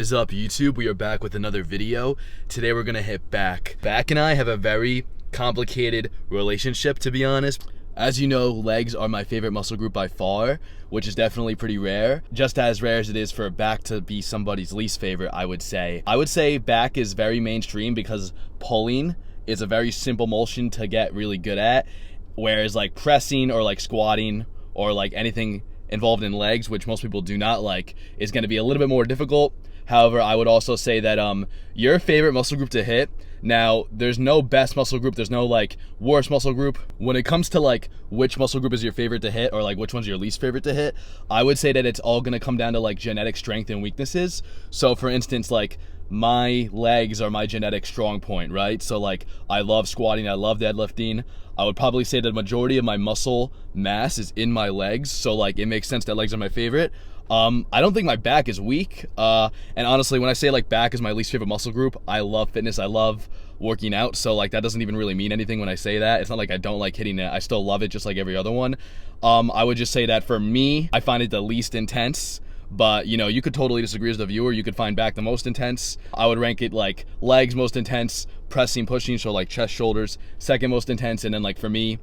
What is up, YouTube? We are back with another video. Today we're gonna hit back. Back and I have a very complicated relationship, to be honest. As you know, legs are my favorite muscle group by far, which is definitely pretty rare. Just as rare as it is for back to be somebody's least favorite, I would say. I would say back is very mainstream because pulling is a very simple motion to get really good at, whereas like pressing or like squatting or like anything involved in legs, which most people do not like, is going to be a little bit more difficult. However, I would also say that your favorite muscle group to hit, now there's no best muscle group, there's no like worst muscle group. When it comes to like which muscle group is your favorite to hit or like which one's your least favorite to hit, I would say that it's all going to come down to like genetic strength and weaknesses. So for instance, like my legs are my genetic strong point, right? So like I love squatting, I love deadlifting. I would probably say that the majority of my muscle mass is in my legs, so like it makes sense that legs are my favorite. I don't think my back is weak, and honestly, when I say like back is my least favorite muscle group, I love fitness, I love working out, so like that doesn't even really mean anything when I say that. It's not like I don't like hitting it, I still love it just like every other one. I would just say that for me, I find it the least intense. But, you know, you could totally disagree as the viewer. You could find back the most intense. I would rank it like legs most intense, pressing, pushing, so like chest, shoulders, second most intense. And then like for me,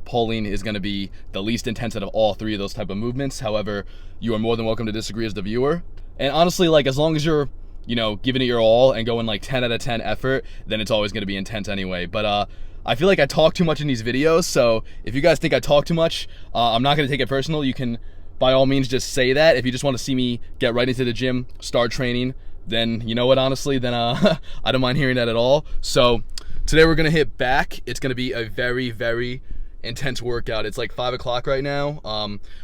pulling is going to be the least intense out of all three of those type of movements. However, you are more than welcome to disagree as the viewer. And honestly, like as long as you're, you know, giving it your all and going like 10 out of 10 effort, then it's always going to be intense anyway. But I feel like I talk too much in these videos. So if you guys think I talk too much, I'm not going to take it personal. You can by all means just say that. If you just want to see me get right into the gym, start training, then you know what, honestly, then I don't mind hearing that at all. So today we're gonna hit back. It's gonna be a very, very intense workout. It's like 5 o'clock right now.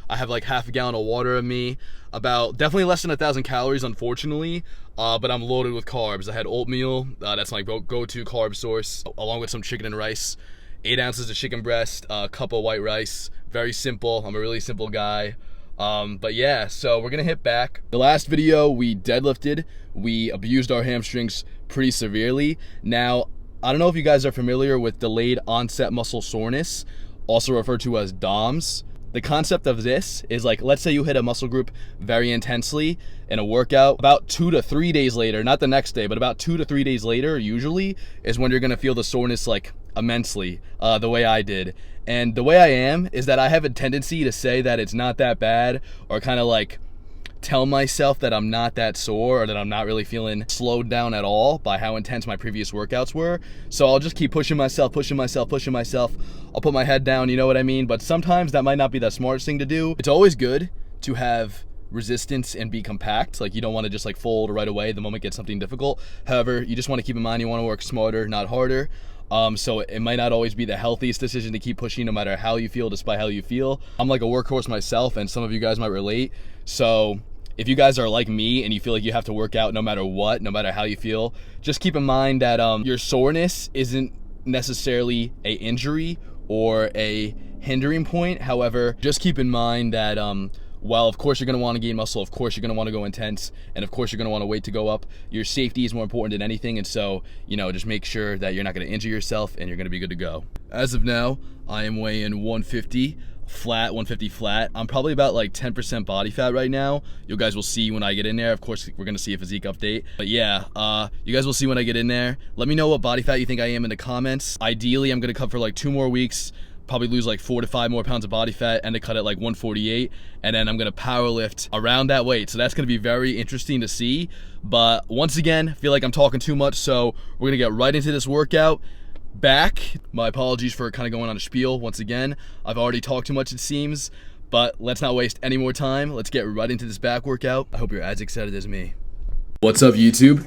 I have like half a gallon of water in me, about definitely less than 1,000 calories, unfortunately, but I'm loaded with carbs. I had oatmeal, that's my go-to carb source, along with some chicken and rice, 8 ounces of chicken breast, a cup of white rice. Very simple. I'm a really simple guy. But yeah, so we're gonna hit back. The last video we deadlifted, we abused our hamstrings pretty severely. Now, I don't know if you guys are familiar with delayed onset muscle soreness, also referred to as DOMS. The concept of this is like, let's say you hit a muscle group very intensely in a workout, about 2 to 3 days later, not the next day, but about 2 to 3 days later, usually, is when you're gonna feel the soreness like immensely, the way I did. And the way I am is that I have a tendency to say that it's not that bad, or kind of like tell myself that I'm not that sore or that I'm not really feeling slowed down at all by how intense my previous workouts were. So I'll just keep pushing myself. I'll put my head down, you know what I mean? But sometimes that might not be the smartest thing to do. It's always good to have resistance and be compact. Like you don't want to just like fold right away the moment it gets something difficult. However, you just want to keep in mind you want to work smarter, not harder. So it might not always be the healthiest decision to keep pushing no matter how you feel, despite how you feel. I'm like a workhorse myself, and some of you guys might relate. So if you guys are like me and you feel like you have to work out no matter what, no matter how you feel, just keep in mind that your soreness isn't necessarily a injury or a hindering point. However, just keep in mind that while of course you're going to want to gain muscle, of course you're going to want to go intense, and of course you're going to want to wait to go up, your safety is more important than anything. And so, you know, just make sure that you're not going to injure yourself and you're going to be good to go. As of now, I am weighing 150 flat. I'm probably about like 10% body fat right now. You guys will see when I get in there. Of course, we're going to see a physique update. But yeah, you guys will see when I get in there. Let me know what body fat you think I am in the comments. Ideally, I'm going to cut for like 2 more weeks. Probably lose like 4 to 5 more pounds of body fat and to cut at like 148, and then I'm gonna power lift around that weight. So that's gonna be very interesting to see. But once again, I feel like I'm talking too much, so we're gonna get right into this workout. Back, my apologies for kind of going on a spiel once again. I've already talked too much, it seems, but let's not waste any more time. Let's get right into this back workout. I hope you're as excited as me. What's up, YouTube?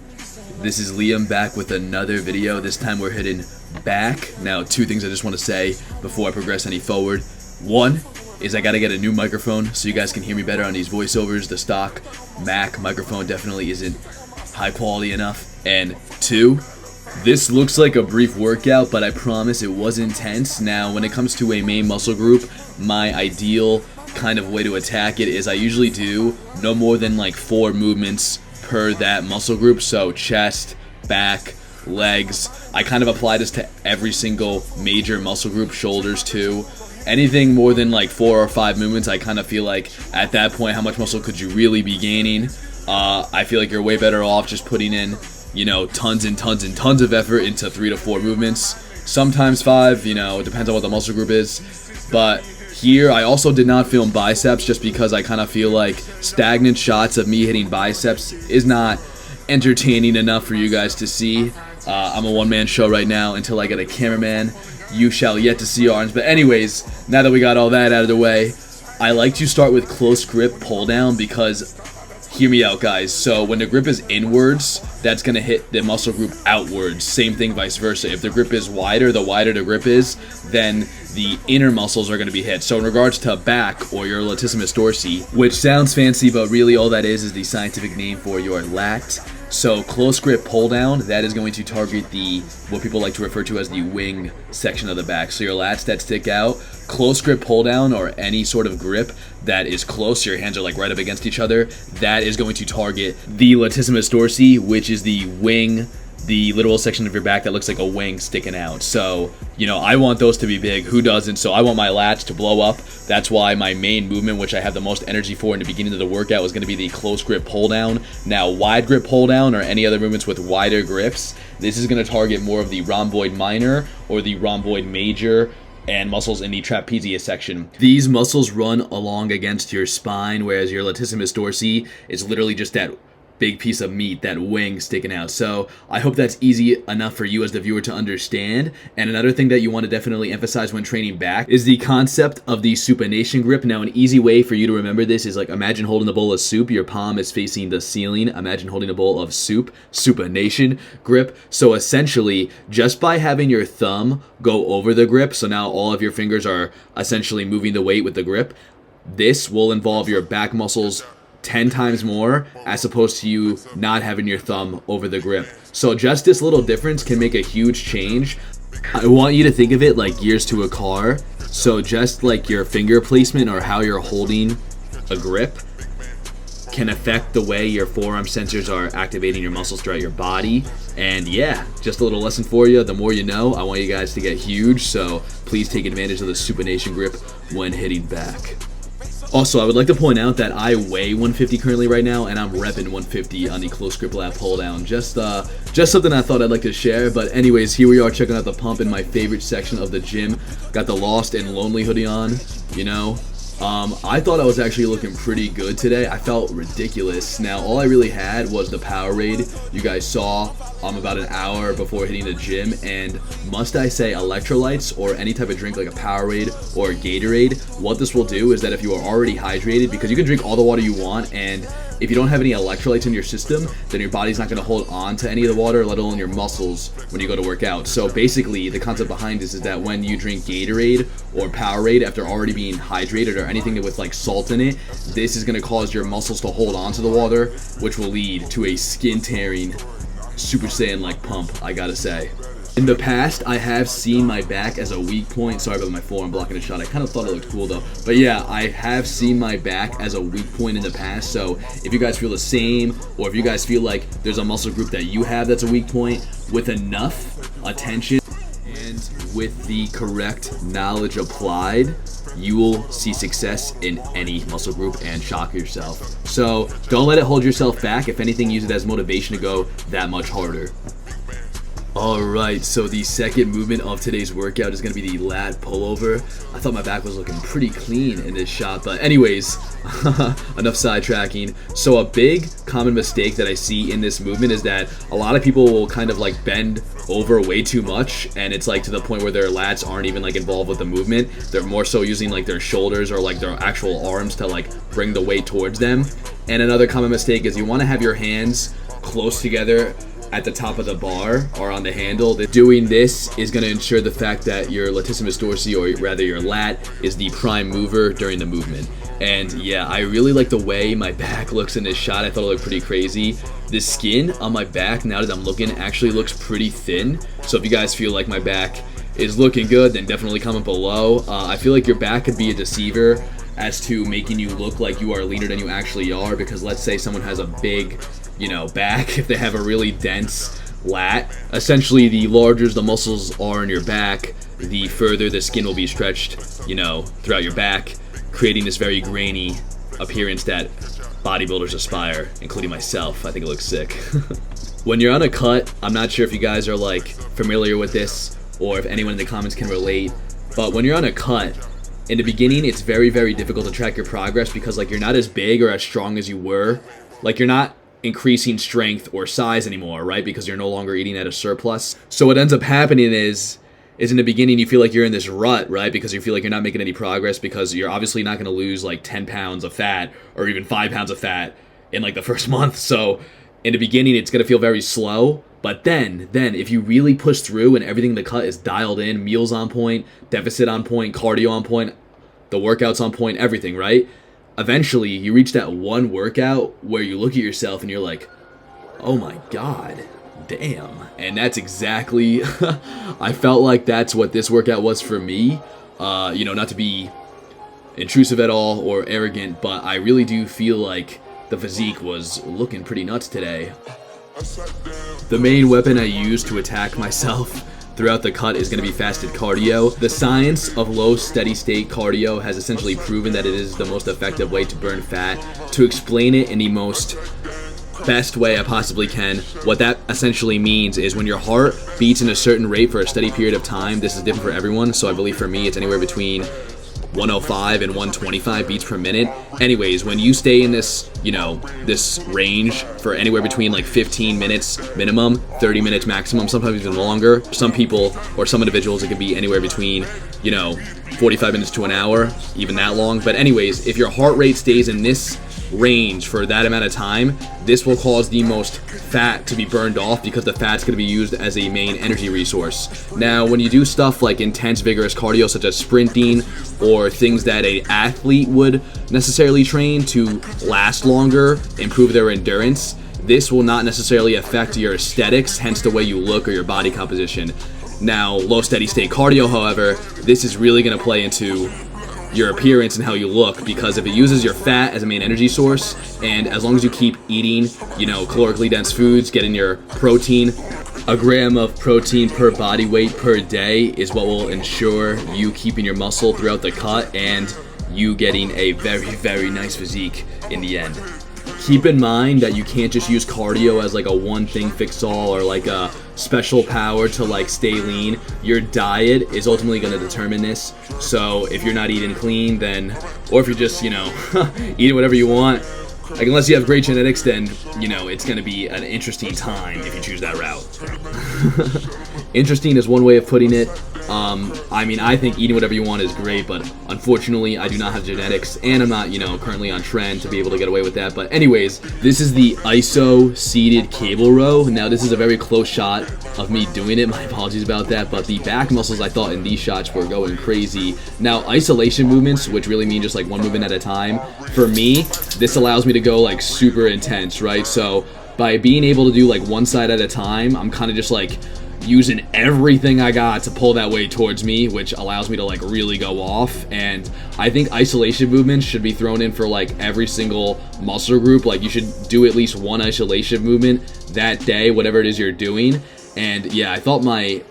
This is Liam back with another video. This time we're hitting back. Now, 2 things I just want to say before I progress any forward. 1 is I gotta get a new microphone so you guys can hear me better on these voiceovers. The stock Mac microphone definitely isn't high quality enough. And 2, this looks like a brief workout, but I promise it was intense. Now, when it comes to a main muscle group, my ideal kind of way to attack it is I usually do no more than like 4 movements per that muscle group. So chest, back, legs. I kind of apply this to every single major muscle group, shoulders too. Anything more than like 4 or 5 movements, I kind of feel like at that point, how much muscle could you really be gaining? I feel like you're way better off just putting in, you know, tons and tons and tons of effort into 3 to 4 movements, sometimes 5, you know, it depends on what the muscle group is. But here, I also did not film biceps just because I kind of feel like stagnant shots of me hitting biceps is not entertaining enough for you guys to see. I'm a one-man show right now until I get a cameraman. You shall yet to see arms. But anyways, now that we got all that out of the way, I like to start with close grip pull down because, hear me out guys, so when the grip is inwards, that's going to hit the muscle group outwards. Same thing vice versa. If the grip is wider, the wider the grip is, then the inner muscles are going to be hit. So in regards to back or your latissimus dorsi, which sounds fancy, but really all that is the scientific name for your lat. So close grip pull down, that is going to target the, what people like to refer to as the wing section of the back. So your lats that stick out, close grip pull down or any sort of grip that is close, your hands are like right up against each other, that is going to target the latissimus dorsi, which is the wing, the literal section of your back that looks like a wing sticking out. So, you know, I want those to be big. Who doesn't? So I want my lats to blow up. That's why my main movement, which I have the most energy for in the beginning of the workout, was going to be the close grip pull down. Now, wide grip pull down or any other movements with wider grips, this is going to target more of the rhomboid minor or the rhomboid major and muscles in the trapezius section. These muscles run along against your spine, whereas your latissimus dorsi is literally just that big piece of meat, that wing sticking out. So I hope that's easy enough for you as the viewer to understand. And another thing that you want to definitely emphasize when training back is the concept of the supination grip. Now, an easy way for you to remember this is like, imagine holding a bowl of soup, your palm is facing the ceiling. Imagine holding a bowl of soup, supination grip. So essentially, just by having your thumb go over the grip, so now all of your fingers are essentially moving the weight with the grip, this will involve your back muscles 10 times more as opposed to you not having your thumb over the grip. So just this little difference can make a huge change. I want you to think of it like gears to a car. So just like your finger placement or how you're holding a grip can affect the way your forearm sensors are activating your muscles throughout your body. And yeah, just a little lesson for you. The more you know, I want you guys to get huge. So please take advantage of the supination grip when hitting back. Also, I would like to point out that I weigh 150 currently right now, and I'm repping 150 on the close grip lat pull down. Just something I thought I'd like to share. But anyways, here we are checking out the pump in my favorite section of the gym. Got the Lost and Lonely hoodie on, you know. I thought I was actually looking pretty good today. I felt ridiculous. Now, all I really had was the Powerade you guys saw about an hour before hitting the gym, and must I say electrolytes or any type of drink like a Powerade or a Gatorade, what this will do is that if you are already hydrated, because you can drink all the water you want, and if you don't have any electrolytes in your system, then your body's not going to hold on to any of the water, let alone your muscles when you go to work out. So basically, the concept behind this is that when you drink Gatorade or Powerade after already being hydrated or anything with like salt in it, this is going to cause your muscles to hold on to the water, which will lead to a skin-tearing, Super Saiyan-like pump, I gotta say. In the past, I have seen my back as a weak point. Sorry about my forearm blocking a shot. I kind of thought it looked cool though. But yeah, I have seen my back as a weak point in the past. So if you guys feel the same, or if you guys feel like there's a muscle group that you have that's a weak point, with enough attention and with the correct knowledge applied, you will see success in any muscle group and shock yourself. So don't let it hold yourself back. If anything, use it as motivation to go that much harder. Alright, so the second movement of today's workout is going to be the lat pullover. I thought my back was looking pretty clean in this shot, but anyways, enough sidetracking. So a big common mistake that I see in this movement is that a lot of people will kind of like bend over way too much, and it's like to the point where their lats aren't even like involved with the movement. They're more so using like their shoulders or like their actual arms to like bring the weight towards them. And another common mistake is you want to have your hands close together at the top of the bar or on the handle. Doing this is going to ensure the fact that your latissimus dorsi, or rather your lat, is the prime mover during the movement. And yeah, I really like the way my back looks in this shot. I thought it looked pretty crazy. The skin on my back, now that I'm looking, actually looks pretty thin. So if you guys feel like my back is looking good, then definitely comment below. I feel like your back could be a deceiver as to making you look like you are leaner than you actually are, because let's say someone has a big, you know, back, if they have a really dense lat, essentially the larger the muscles are in your back, the further the skin will be stretched, you know, throughout your back, creating this very grainy appearance that bodybuilders aspire, including myself. I think it looks sick. When you're on a cut, I'm not sure if you guys are like familiar with this or if anyone in the comments can relate, but when you're on a cut, in the beginning, it's very, very difficult to track your progress because like you're not as big or as strong as you were. Like you're not increasing strength or size anymore, right? Because you're no longer eating at a surplus. So what ends up happening is in the beginning you feel like you're in this rut, right? Because you feel like you're not making any progress because you're obviously not going to lose like 10 pounds of fat or even 5 pounds of fat in like the first month. So in the beginning it's going to feel very slow. But then if you really push through and everything in the cut is dialed in, meals on point, deficit on point, cardio on point, the workouts on point, everything, right? Eventually, you reach that one workout where you look at yourself and you're like, oh my God, damn. And that's exactly, I felt like that's what this workout was for me. Not to be intrusive at all or arrogant, but I really do feel like the physique was looking pretty nuts today. The main weapon I use to attack myself throughout the cut is going to be fasted cardio. The science of low steady state cardio has essentially proven that it is the most effective way to burn fat. To explain it in the most best way I possibly can, what that essentially means is when your heart beats in a certain rate for a steady period of time, this is different for everyone, so I believe for me it's anywhere between 105 and 125 beats per minute. Anyways, when you stay in this, this range for anywhere between like 15 minutes minimum, 30 minutes maximum, sometimes even longer. Some people or some individuals, it can be anywhere between, 45 minutes to an hour, even that long. But anyways, if your heart rate stays in this range for that amount of time, this will cause the most fat to be burned off because the fat's going to be used as a main energy resource. Now, when you do stuff like intense, vigorous cardio, such as sprinting or things that an athlete would necessarily train to last longer, improve their endurance, this will not necessarily affect your aesthetics, hence the way you look or your body composition. Now, low steady state cardio, however, this is really going to play into your appearance and how you look, because if it uses your fat as a main energy source, and as long as you keep eating, calorically dense foods, getting your protein, a gram of protein per body weight per day is what will ensure you keeping your muscle throughout the cut and you getting a very, very nice physique in the end. Keep in mind that you can't just use cardio as like a one thing fix all or like a special power to like stay lean. Your diet is ultimately going to determine this. So if you're not eating clean, then, or if you're just, eating whatever you want, like unless you have great genetics, then, it's going to be an interesting time if you choose that route. Interesting is one way of putting it. I think eating whatever you want is great, but unfortunately I do not have genetics and I'm not, currently on trend to be able to get away with that. But anyways, this is the ISO seated cable row. Now this is a very close shot of me doing it. My apologies about that, but the back muscles I thought in these shots were going crazy. Now isolation movements, which really mean just like one movement at a time, for me, this allows me to go like super intense, right? So by being able to do like one side at a time, I'm kind of just like using everything I got to pull that weight towards me, which allows me to like really go off. And I think isolation movements should be thrown in for like every single muscle group. Like you should do at least one isolation movement that day, whatever it is you're doing. And yeah, I thought my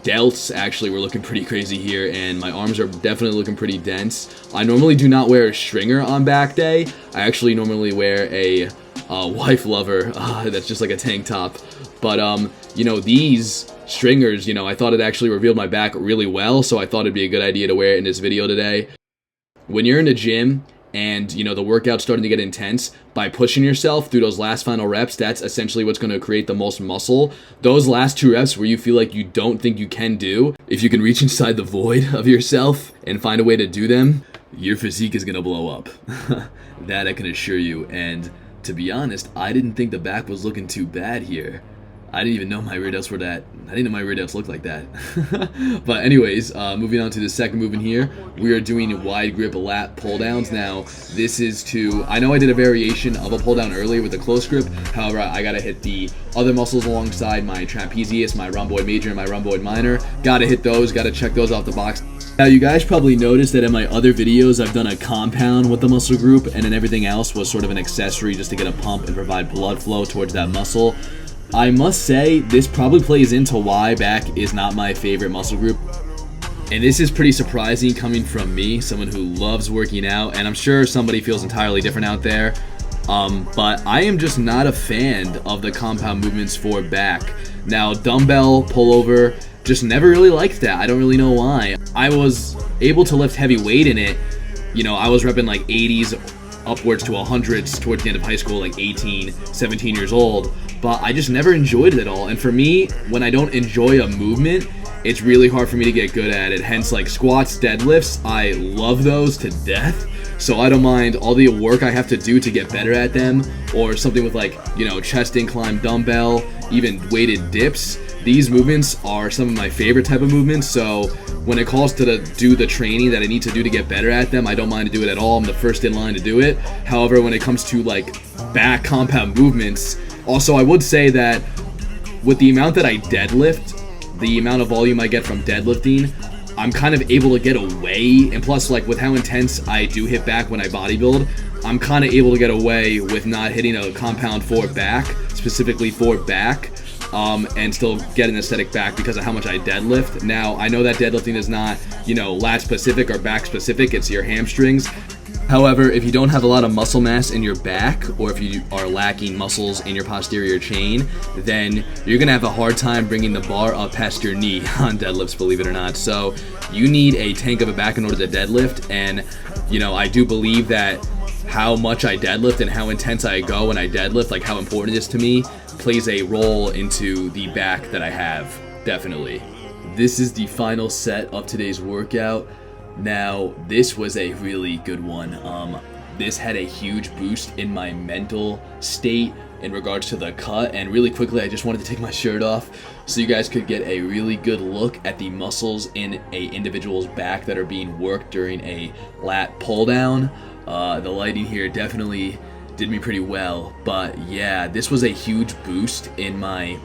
delts actually were looking pretty crazy here, and my arms are definitely looking pretty dense. I normally do not wear a stringer on back day. I actually normally wear a wife lover that's just like a tank top. But these stringers, I thought it actually revealed my back really well, so I thought it'd be a good idea to wear it in this video today. When you're in the gym and the workout's starting to get intense, by pushing yourself through those last final reps, that's essentially what's going to create the most muscle. Those last 2 reps where you feel like you don't think you can do, if you can reach inside the void of yourself and find a way to do them, your physique is going to blow up. That I can assure you. And to be honest, I didn't think the back was looking too bad here. I didn't even know my rear delts were that. I didn't know my rear delts looked like that. But anyways, moving on to the second movement here, we are doing wide grip lat pull downs. Now, this is I know I did a variation of a pull down earlier with the close grip. However, I gotta hit the other muscles alongside my trapezius, my rhomboid major, and my rhomboid minor. Gotta hit those, gotta check those off the box. Now, you guys probably noticed that in my other videos, I've done a compound with the muscle group, and then everything else was sort of an accessory just to get a pump and provide blood flow towards that muscle. I must say, this probably plays into why back is not my favorite muscle group. And this is pretty surprising coming from me, someone who loves working out, and I'm sure somebody feels entirely different out there. But I am just not a fan of the compound movements for back. Now, dumbbell pullover, just never really liked that. I don't really know why. I was able to lift heavy weight in it. You know, I was repping like 80s upwards to 100s towards the end of high school, like 18, 17 years old. But I just never enjoyed it at all. And for me, when I don't enjoy a movement, it's really hard for me to get good at it. Hence, like squats, deadlifts, I love those to death. So I don't mind all the work I have to do to get better at them, or something with like, you know, chest incline dumbbell, even weighted dips. These movements are some of my favorite type of movements, so when it calls to do the training that I need to do to get better at them, I don't mind to do it at all. I'm the first in line to do it. However, when it comes to like back compound movements, also I would say that with the amount that I deadlift, the amount of volume I get from deadlifting, I'm kind of able to get away, and plus like with how intense I do hit back when I bodybuild, I'm kind of able to get away with not hitting a compound for back, specifically for back, and still get an aesthetic back because of how much I deadlift. Now, I know that deadlifting is not, you know, lat specific or back specific, it's your hamstrings. However, if you don't have a lot of muscle mass in your back, or if you are lacking muscles in your posterior chain, then you're gonna have a hard time bringing the bar up past your knee on deadlifts, believe it or not. So you need a tank of a back in order to deadlift, and you know, I do believe that how much I deadlift and how intense I go when I deadlift, like how important it is to me, plays a role into the back that I have, definitely. This is the final set of today's workout. Now, this was a really good one. This had a huge boost in my mental state in regards to the cut, and really quickly I just wanted to take my shirt off so you guys could get a really good look at the muscles in a individual's back that are being worked during a lat pull down. The lighting here definitely did me pretty well, but yeah, this was a huge boost in my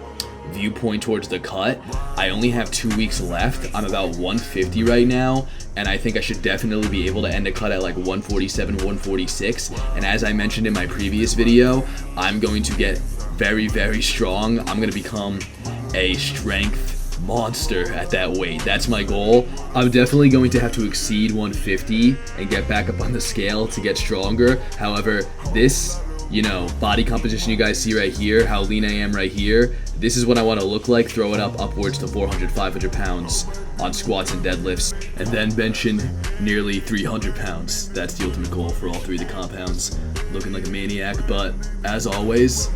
viewpoint towards the cut. I only have 2 weeks left. I'm about 150 right now, and I think I should definitely be able to end a cut at like 147, 146. And as I mentioned in my previous video, I'm going to get very, very strong. I'm going to become a strength monster at that weight. That's my goal. I'm definitely going to have to exceed 150 and get back up on the scale to get stronger. However, this, you know, body composition you guys see right here, how lean I am right here, this is what I want to look like, throw it up upwards to 400, 500 pounds on squats and deadlifts, and then benching nearly 300 pounds. That's the ultimate goal for all three of the compounds. Looking like a maniac, but as always,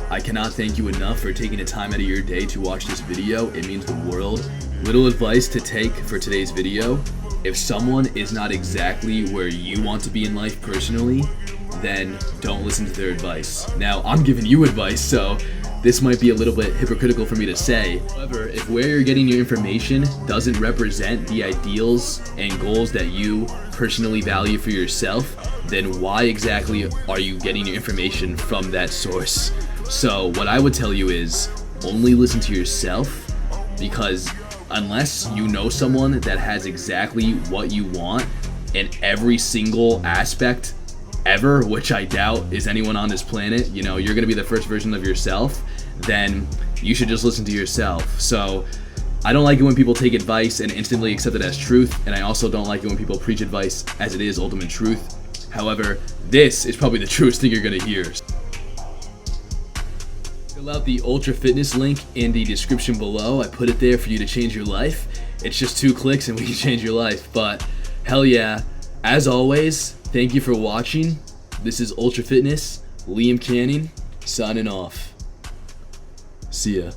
I cannot thank you enough for taking the time out of your day to watch this video. It means the world. Little advice to take for today's video: if someone is not exactly where you want to be in life personally, then don't listen to their advice. Now, I'm giving you advice, so this might be a little bit hypocritical for me to say. However, if where you're getting your information doesn't represent the ideals and goals that you personally value for yourself, then why exactly are you getting your information from that source? So what I would tell you is only listen to yourself, because unless you know someone that has exactly what you want in every single aspect ever, which I doubt is anyone on this planet, you know, you're gonna be the first version of yourself, then you should just listen to yourself. So I don't like it when people take advice and instantly accept it as truth, and I also don't like it when people preach advice as it is ultimate truth. However, this is probably the truest thing you're gonna hear. Fill out the Ultra Fitness link in the description below. I put it there for you to change your life. It's just 2 clicks and we can change your life. But hell yeah, as always, thank you for watching. This is Ultra Fitness, Liam Canning, signing off. See ya.